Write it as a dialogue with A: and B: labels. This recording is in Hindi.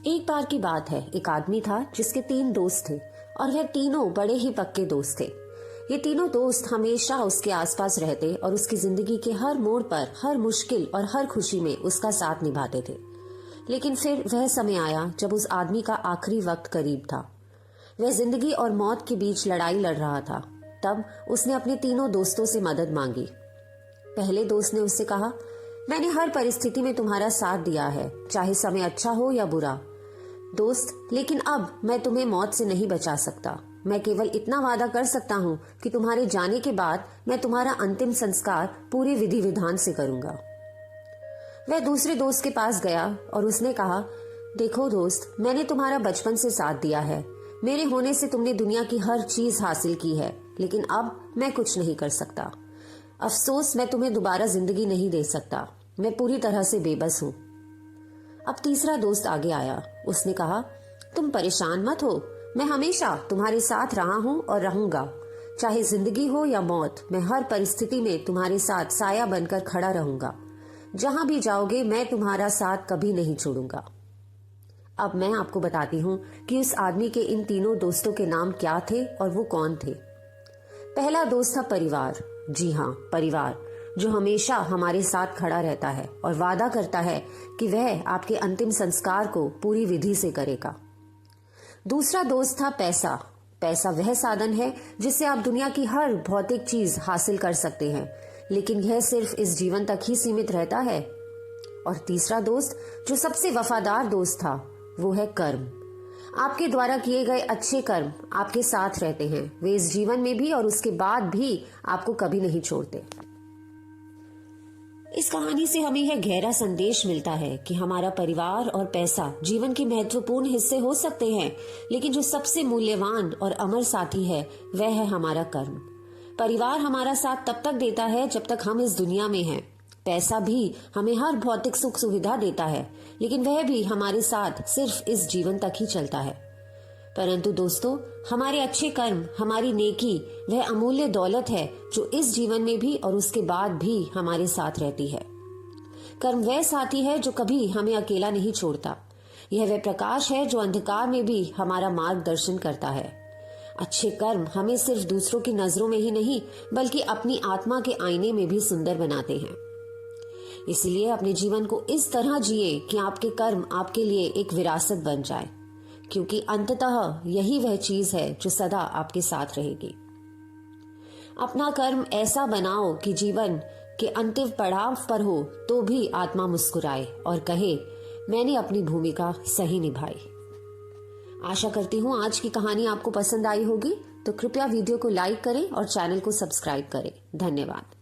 A: एक बार की बात है, एक आदमी था जिसके 3 दोस्त थे और वह तीनों बड़े ही पक्के दोस्त थे। ये तीनों दोस्त हमेशा उसके आसपास रहते और उसकी जिंदगी के हर मोड़ पर, हर मुश्किल और हर खुशी में उसका साथ निभाते थे। लेकिन फिर वह समय आया जब उस आदमी का आखिरी वक्त करीब था। वह जिंदगी और मौत के बीच लड़ाई लड़ रहा था। तब उसने अपने तीनों दोस्तों से मदद मांगी। पहले दोस्त ने उससे कहा, मैंने हर परिस्थिति में तुम्हारा साथ दिया है, चाहे समय अच्छा हो या बुरा। दोस्त, लेकिन अब मैं तुम्हें मौत से नहीं बचा सकता। मैं केवल इतना वादा कर सकता हूँ कि तुम्हारे जाने के बाद मैं तुम्हारा अंतिम संस्कार पूरे विधि विधान से करूंगा। वह दूसरे दोस्त के पास गया और उसने कहा, देखो दोस्त, मैंने तुम्हारा बचपन से साथ दिया है। मेरे होने से तुमने दुनिया की हर चीज हासिल की है, लेकिन अब मैं कुछ नहीं कर सकता। अफसोस, मैं तुम्हें दोबारा जिंदगी नहीं दे सकता। मैं पूरी तरह से बेबस हूँ। अब तीसरा दोस्त आगे आया। उसने कहा, तुम परेशान मत हो, मैं हमेशा तुम्हारे साथ रहा हूँ और रहूंगा। चाहे जिंदगी हो या मौत, मैं हर परिस्थिति में तुम्हारे साथ साया बनकर खड़ा रहूंगा। जहां भी जाओगे मैं तुम्हारा साथ कभी नहीं छोड़ूंगा। अब मैं आपको बताती हूँ कि उस आदमी के इन तीनों दोस्तों के नाम क्या थे और वो कौन थे। पहला दोस्त था परिवार। जी हाँ, परिवार, जो हमेशा हमारे साथ खड़ा रहता है और वादा करता है कि वह आपके अंतिम संस्कार को पूरी विधि से करेगा। दूसरा दोस्त था पैसा। पैसा वह साधन है जिससे आप दुनिया की हर भौतिक चीज हासिल कर सकते हैं, लेकिन यह सिर्फ इस जीवन तक ही सीमित रहता है। और तीसरा दोस्त, जो सबसे वफादार दोस्त था, वो है कर्म। आपके द्वारा किए गए अच्छे कर्म आपके साथ रहते हैं। वे इस जीवन में भी और उसके बाद भी आपको कभी नहीं छोड़ते। इस कहानी से हमें यह गहरा संदेश मिलता है कि हमारा परिवार और पैसा जीवन के महत्वपूर्ण हिस्से हो सकते हैं, लेकिन जो सबसे मूल्यवान और अमर साथी है वह है हमारा कर्म। परिवार हमारा साथ तब तक देता है जब तक हम इस दुनिया में हैं। पैसा भी हमें हर भौतिक सुख सुविधा देता है, लेकिन वह भी हमारे साथ सिर्फ इस जीवन तक ही चलता है। परंतु दोस्तों, हमारे अच्छे कर्म, हमारी नेकी वह अमूल्य दौलत है जो इस जीवन में भी और उसके बाद भी हमारे साथ रहती है। कर्म वह साथी है जो कभी हमें अकेला नहीं छोड़ता। यह वह प्रकाश है जो अंधकार में भी हमारा मार्गदर्शन करता है। अच्छे कर्म हमें सिर्फ दूसरों की नजरों में ही नहीं, बल्कि अपनी आत्मा के आईने में भी सुंदर बनाते हैं। इसलिए अपने जीवन को इस तरह जिए कि आपके कर्म आपके लिए एक विरासत बन जाए, क्योंकि अंततः यही वह चीज है जो सदा आपके साथ रहेगी। अपना कर्म ऐसा बनाओ कि जीवन के अंतिम पड़ाव पर हो तो भी आत्मा मुस्कुराए और कहे, मैंने अपनी भूमिका सही निभाई। आशा करती हूँ आज की कहानी आपको पसंद आई होगी, तो कृपया वीडियो को लाइक करें और चैनल को सब्सक्राइब करें। धन्यवाद।